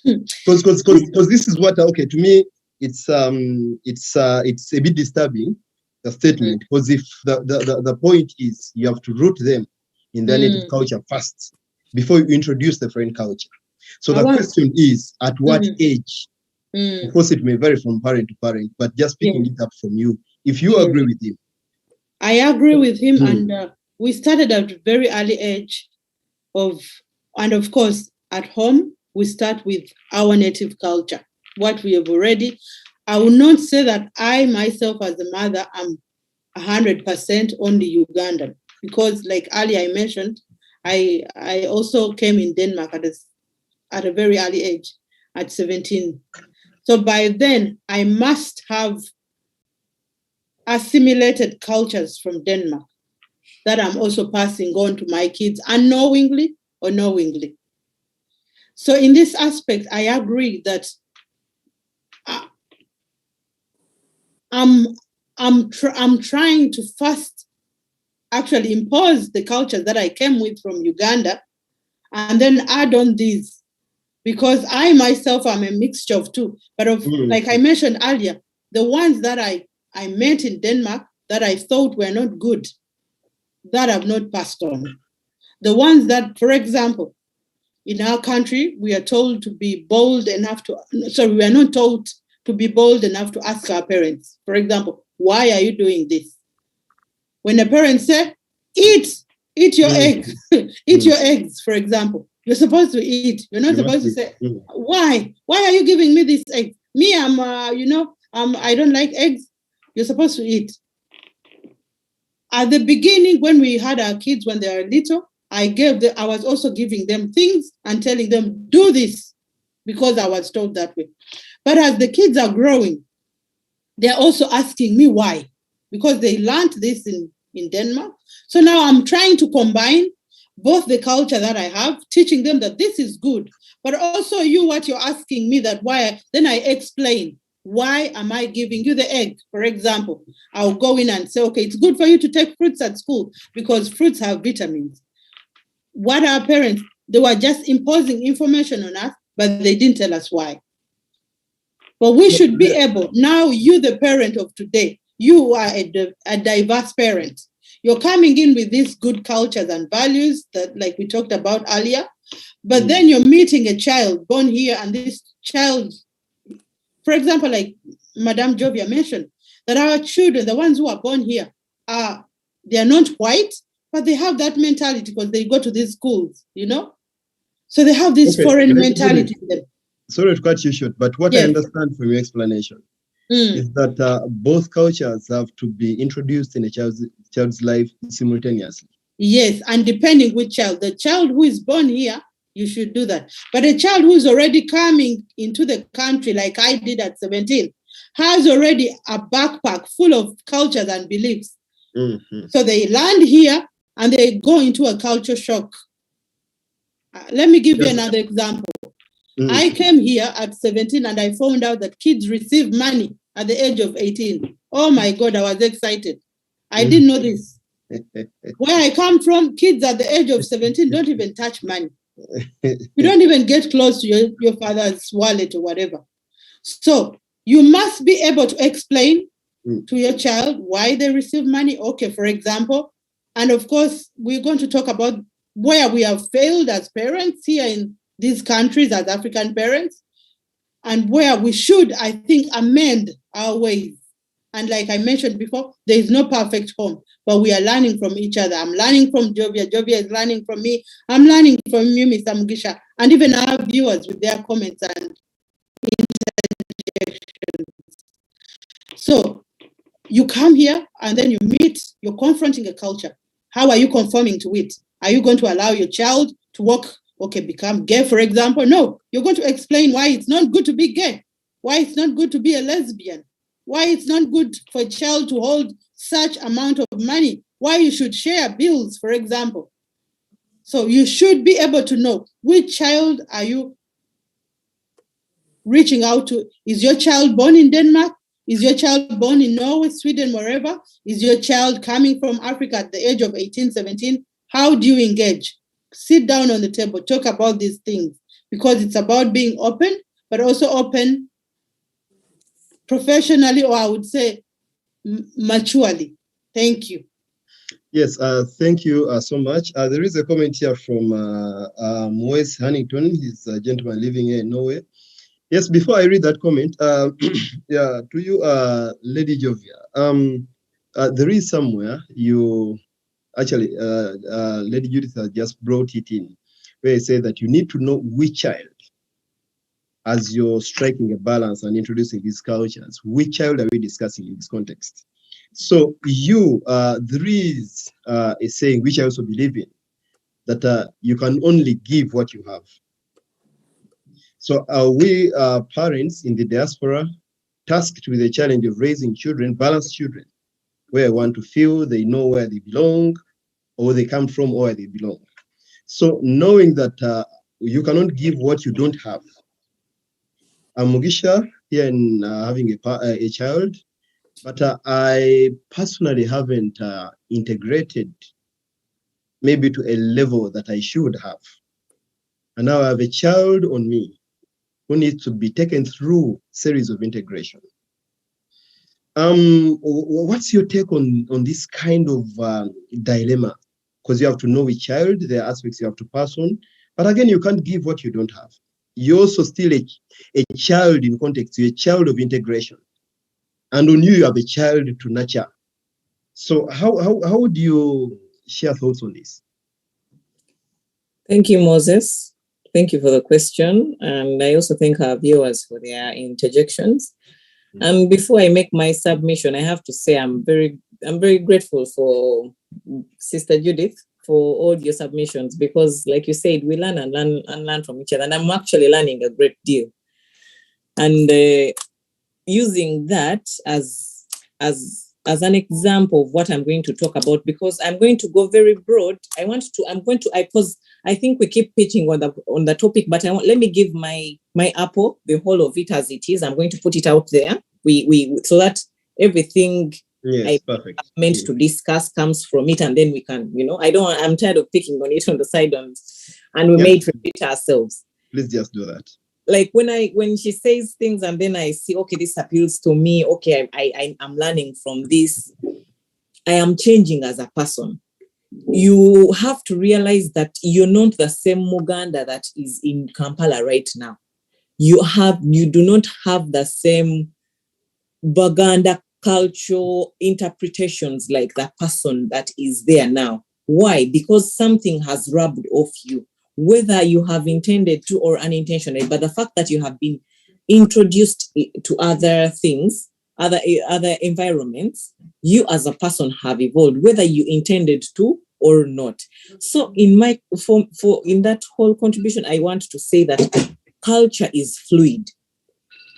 Because this is what, okay, to me, it's a bit disturbing, the statement, because if the point is you have to root them in their native culture first before you introduce the foreign culture. So the question is, at what age? Of course, it may vary from parent to parent, but just picking it up from you, if you agree with him. I agree with him, and we started at a very early age and of course, at home, we start with our native culture, what we have already. I will not say that I myself as a mother am 100% only Ugandan, because like earlier I mentioned, I also came in Denmark at a very early age, at 17. So by then, I must have assimilated cultures from Denmark that I'm also passing on to my kids unknowingly or knowingly. So in this aspect, I agree that I'm trying to first actually impose the culture that I came with from Uganda and then add on these, because I myself am a mixture of two. But like I mentioned earlier, the ones that I met in Denmark that I thought were not good, that have not passed on. The ones that, for example, in our country, we are told to be bold enough we are not told to be bold enough to ask our parents. For example, why are you doing this? When a parent says, eat your egg, eat your eggs, for example, you're supposed to eat. You're not supposed to say, why? Why are you giving me this egg? Me, I don't like eggs. You're supposed to eat. At the beginning, when we had our kids when they were little, I was also giving them things and telling them, do this, because I was told that way. But as the kids are growing, they're also asking me why, because they learned this in Denmark. So now I'm trying to combine both the culture that I have, teaching them that this is good, but also what you're asking me that why, then I explain, why am I giving you the egg? For example, I'll go in and say, okay, it's good for you to take fruits at school because fruits have vitamins. What our parents, they were just imposing information on us, but they didn't tell us why. But we should be able, now you, the parent of today, you are a diverse parent. You're coming in with these good cultures and values that, like we talked about earlier, but then you're meeting a child born here, and this child, for example, like Madame Jovia mentioned, that our children, the ones who are born here, they are not white, but they have that mentality because they go to these schools, So they have this foreign mentality to them. Sorry to cut you short, but what I understand from your explanation is that both cultures have to be introduced in a child's life simultaneously. Yes, and depending which child. The child who is born here, you should do that. But a child who is already coming into the country, like I did at 17, has already a backpack full of cultures and beliefs. So they land here and they go into a culture shock. Let me give you another example. I came here at 17 and I found out that kids receive money at the age of 18. Oh my God, I was excited. I didn't know this. Where I come from, kids at the age of 17 don't even touch money. You don't even get close to your father's wallet or whatever. So you must be able to explain to your child why they receive money. Okay, for example, and of course, we're going to talk about where we have failed as parents here in these countries as African parents, and where we should, I think, amend our ways. And like I mentioned before, there is no perfect home, but we are learning from each other. I'm learning from Jovia. Jovia is learning from me. I'm learning from you, Mr. Mugisha, and even our viewers with their comments and interjections. So you come here and then you meet, you're confronting a culture. How are you conforming to it? Are you going to allow your child to become gay, for example? No, you're going to explain why it's not good to be gay, why it's not good to be a lesbian, why it's not good for a child to hold such amount of money, why you should share bills, for example. So you should be able to know which child are you reaching out to. Is your child born in Denmark? Is your child born in Norway, Sweden, wherever? Is your child coming from Africa at the age of 18, 17? How do you engage? Sit down on the table, talk about these things, because it's about being open, but also open professionally, or I would say maturely. Thank you. Yes, thank you so much. There is a comment here from Moes Hannington. He's a gentleman living here in Norway. Yes, before I read that comment, yeah, to you, Lady Jovia, there is somewhere you actually, Lady Judith has just brought it in, where I say that you need to know which child, as you're striking a balance and introducing these cultures, which child are we discussing in this context? So you, there is a saying which I also believe in, that you can only give what you have. So we parents in the diaspora tasked with the challenge of raising children, balanced children, where I want to feel they know where they belong, or they come from, or where they belong. So knowing that you cannot give what you don't have. I'm Mugisha here in having a child, but I personally haven't integrated maybe to a level that I should have. And now I have a child on me who needs to be taken through series of integration. What's your take on this kind of dilemma? Because you have to know which child, there are aspects you have to pass on, but again, you can't give what you don't have. You're also still a child in context, you're a child of integration. And on you have a child to nurture. So how do you share thoughts on this? Thank you, Moses. Thank you for the question. And I also thank our viewers for their interjections. And before I make my submission, I have to say I'm very grateful for Sister Judith for all your submissions, because like you said, we learn and learn from each other. And I'm actually learning a great deal. And using that as an example of what I'm going to talk about, because I'm going to go very broad. Because I think we keep pitching on the topic, but let me give my apple, the whole of it as it is. I'm going to put it out there. We so that everything perfect. meant to discuss comes from it, and then we can, I'm tired of picking on it on the side and we may repeat ourselves. Please just do that. Like when she says things and then I see, okay, this appeals to me. Okay, I'm learning from this. I am changing as a person. You have to realize that you're not the same Muganda that is in Kampala right now. You do not have the same Baganda cultural interpretations like that person that is there now. Why? Because something has rubbed off you, whether you have intended to or unintentionally, but the fact that you have been introduced to other things, other environments, you as a person have evolved, whether you intended to or not. So in that whole contribution, I want to say that culture is fluid.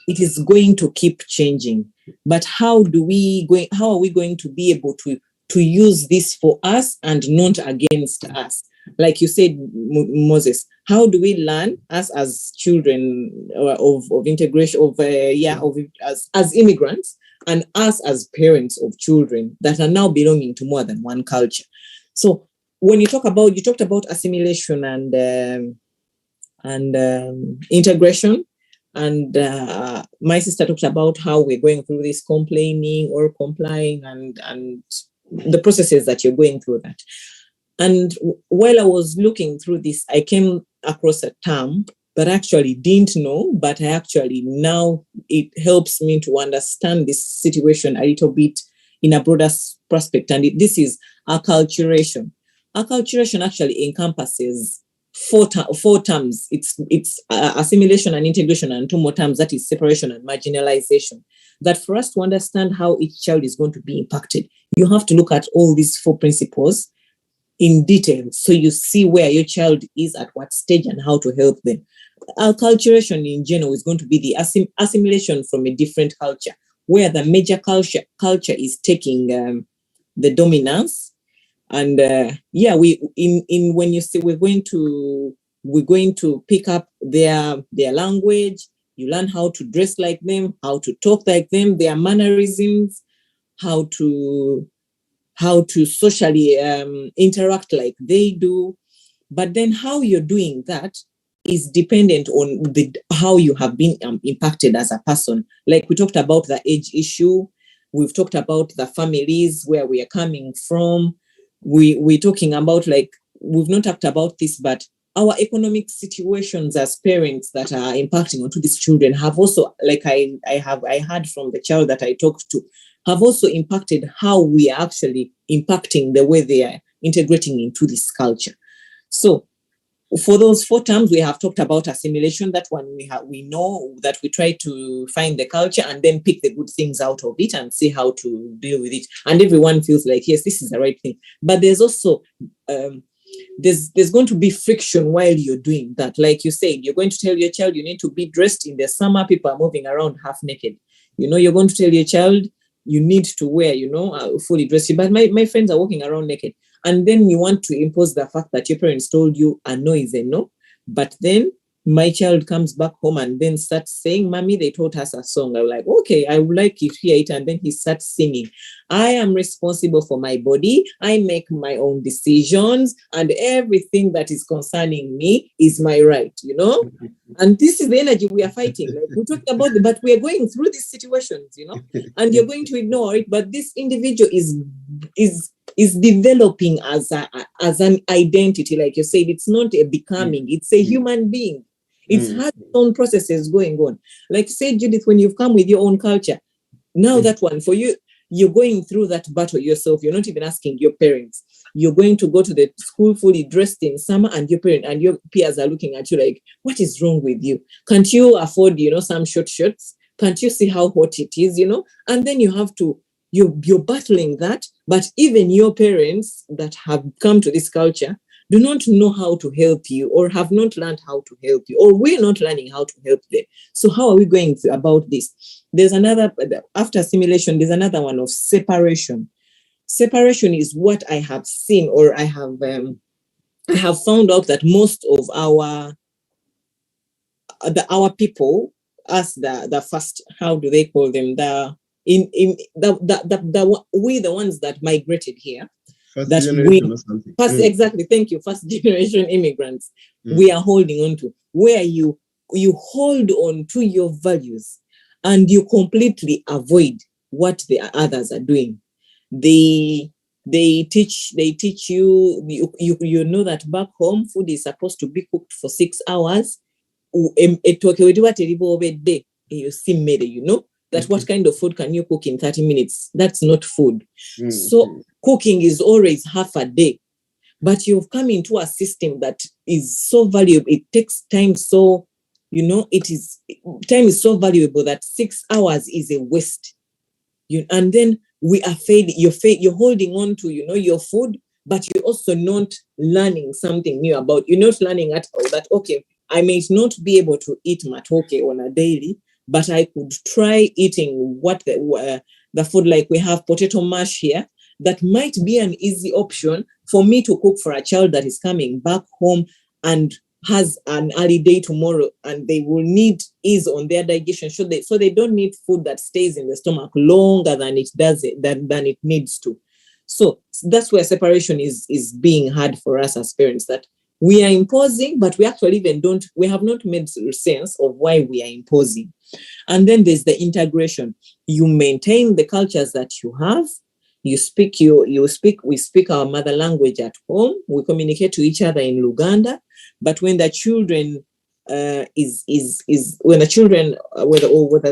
It is going to keep changing. But how are we going to be able to use this for us and not against us? Like you said, Moses, how do we learn us as children of integration, as immigrants, and us as parents of children that are now belonging to more than one culture? So when you talked about assimilation and integration, and my sister talked about how we're going through this complaining or complying and the processes that you're going through that. And while I was looking through this, I came across a term that I actually didn't know, but now it helps me to understand this situation a little bit in a broader prospect. And this is acculturation. Acculturation actually encompasses four terms. It's assimilation and integration, and two more terms, that is separation and marginalization. That for us to understand how each child is going to be impacted, you have to look at all these four principles in detail, so you see where your child is at what stage and how to help them. Acculturation in general is going to be the assimilation from a different culture, where the major culture is taking the dominance. And when you say we're going to pick up their language, you learn how to dress like them, how to talk like them, their mannerisms, how to socially interact like they do. But then how you're doing that is dependent on how you have been impacted as a person. Like we talked about the age issue, we've talked about the families where we are coming from. We're talking about, like, we've not talked about this, but our economic situations as parents that are impacting onto these children have also, like I heard from the child that I talked to, have also impacted how we are actually impacting the way they are integrating into this culture. So for those 4 terms, we have talked about assimilation. That one we know that we try to find the culture and then pick the good things out of it and see how to deal with it. And everyone feels like, yes, this is the right thing. But there's also there's going to be friction while you're doing that. Like you said, you're going to tell your child you need to be dressed. In the summer, people are moving around half naked. You're going to tell your child you need to wear, fully dressed. But my friends are walking around naked. And then you want to impose the fact that your parents told you a no is a no. But then my child comes back home and then starts saying, Mommy, they taught us a song. I'm like, okay, I would like you to hear it. And then he starts singing. I am responsible for my body. I make my own decisions. And everything that is concerning me is my right, And this is the energy we are fighting. Like we're talking about, but we are going through these situations, and you're going to ignore it. But this individual is developing as an identity. Like you said, it's not a becoming, it's a human being. It's has its own processes going on. Like you said, Judith, when you've come with your own culture, now that one for you, you're going through that battle yourself. You're not even asking your parents. You're going to go to the school fully dressed in summer, and your parent and your peers are looking at you like, what is wrong with you? Can't you afford, some short shirts? Can't you see how hot it is, And then you have to, you're battling that. But even your parents that have come to this culture do not know how to help you, or have not learned how to help you, or we're not learning how to help them. So how are we going about this? There's another, after assimilation, there's another one of separation. Separation is what I have seen, or I have found out that most of our people, as the first, how do they call them? We the ones that migrated here. Exactly, thank you. First generation immigrants, we are holding on to, where you hold on to your values and you completely avoid what the others are doing. They teach you know that back home food is supposed to be cooked for 6 hours. That what kind of food can you cook in 30 minutes? That's not food. So cooking is always half a day. But you've come into a system that is so valuable. It takes time. So, time is so valuable that 6 hours is a waste. And then we are failing. You're holding on to, your food, but you're also not learning something new about. You're not learning at all that, okay, I may not be able to eat matoke on a daily, but I could try eating what the food, like we have potato mash here. That might be an easy option for me to cook for a child that is coming back home and has an early day tomorrow, and they will need ease on their digestion. So they don't need food that stays in the stomach longer than it needs to. So that's where separation is being hard for us as parents, that we are imposing, but we actually we have not made sense of why we are imposing. And then there's the integration. You maintain the cultures that you have. We speak our mother language at home. We communicate to each other in Luganda. But when the children whether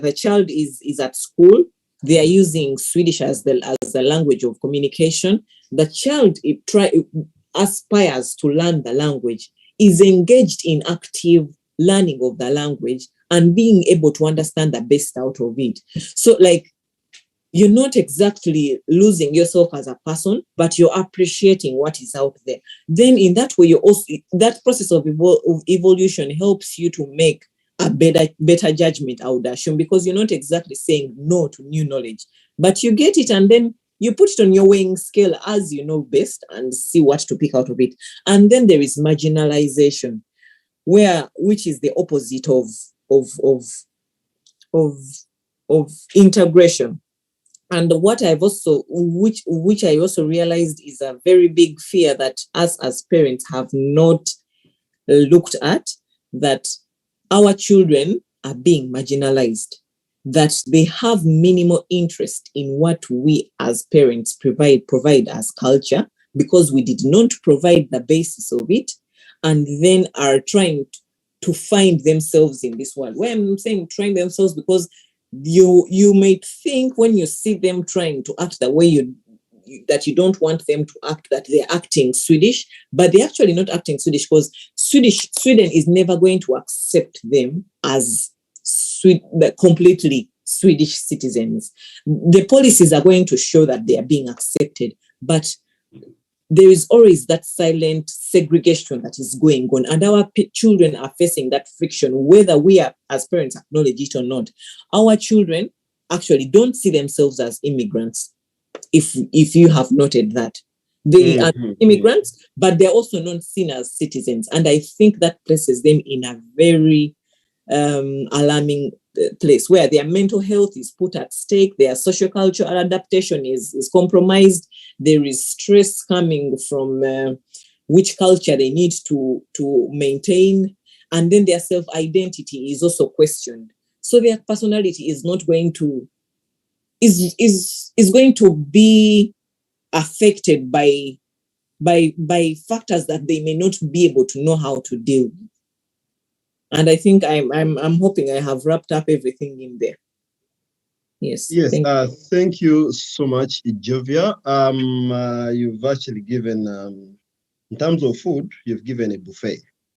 the child is at school, they are using Swedish as the language of communication. The child aspires to learn the language, is engaged in active learning of the language and being able to understand the best out of it. So like, you're not exactly losing yourself as a person, but you're appreciating what is out there. Then in that way, that process of evolution helps you to make a better judgment, I would assume, because you're not exactly saying no to new knowledge, but you get it and then you put it on your weighing scale as you know best and see what to pick out of it. And then there is marginalization, which is the opposite of integration. And what I've also, which I also realized is a very big fear that us as parents have not looked at, that our children are being marginalized, that they have minimal interest in what we as parents provide as culture, because we did not provide the basis of it, and then are trying to find themselves in this world. Where I'm saying trying themselves, because you may think when you see them trying to act the way that you don't want them to act, that they're acting Swedish, but they're actually not acting Swedish, because Sweden is never going to accept them as completely Swedish citizens. The policies are going to show that they are being accepted, but there is always that silent segregation that is going on, and our children are facing that friction, whether we are as parents acknowledge it or not. Our children actually don't see themselves as immigrants. If you have noted that, they are immigrants, but they're also not seen as citizens, and I think that places them in a very alarming place, where their mental health is put at stake, their sociocultural adaptation is compromised, there is stress coming from which culture they need to maintain, and then their self-identity is also questioned. So their personality is not going to is going to be affected by factors that they may not be able to know how to deal with. And I think I'm hoping I have wrapped up everything in there. Yes. Thank you so much, Jovia. You've actually given, in terms of food, you've given a buffet.